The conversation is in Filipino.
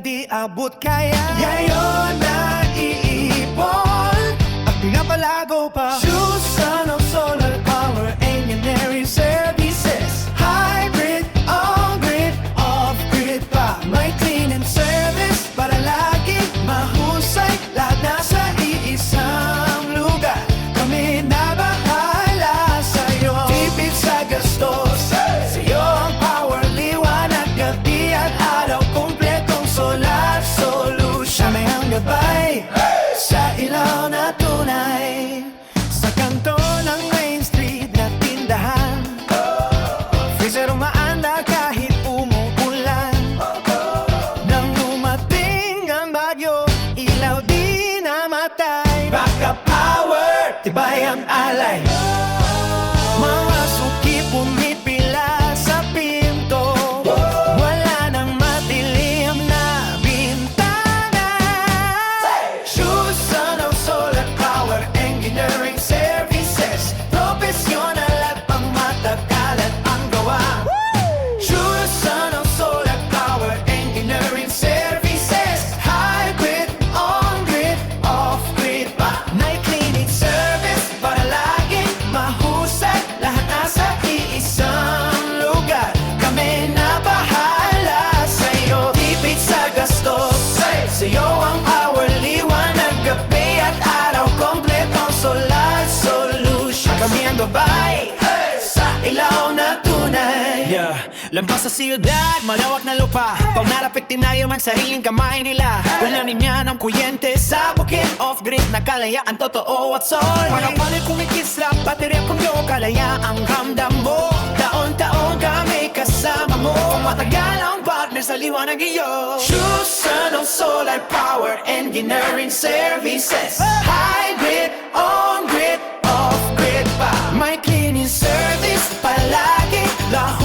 di abot kaya. Ngayon na iipon at pinapalago pa. Susan of solar power engineering services. Hybrid, on-grid, off-grid pa. May cleaning service para lagi mahusay. Lahat nasa iisang lugar. Kami na bahala sa'yo. Tipid sa gastos, sa'yo ang power, liwanag, gabi at araw. Kumpletong solar solution. May ang gabay sa ilaw na tunay. Sa kanto ng Main Street na tindahan, freezer umaanda kahit umuulan. Nang dumating ang bagyo, ilaw di namatay. Backup power, tibay ang alay. Mga suki pumipila sa pinto. Wala nang madilim na bintana. Susan of solar power engineering services. Professional at pangmatagal at ang gawa. Susan of solar power engineering services. Hybrid, on-grid, off-grid pa. May cleaning service para laging mahusay. Lahat nasa iisang lugar. Kami na bahala sa'yo. Tipid sa gastos, sa'yo ang power, liwanag, gabi at araw. Kompletong solar solution. Kami ang gabay sa ilaw na tunay. Lampas sa siyudad, malawak na lupa. Pag narapit tinayo man sariling kamay nila. Wala niya ng kuryente sa bukid. Off-grid na kalayaan, totoo at sol. Parang palit kumikisla, baterya pundo. Kalaya ang ramdam mo. Taon-taon kami kasama mo. Matagal ang partner sa liwanag iyo. Susan of solar power engineering services. Hybrid, on-grid, off-grid pa. May cleaning service palagi. Lahat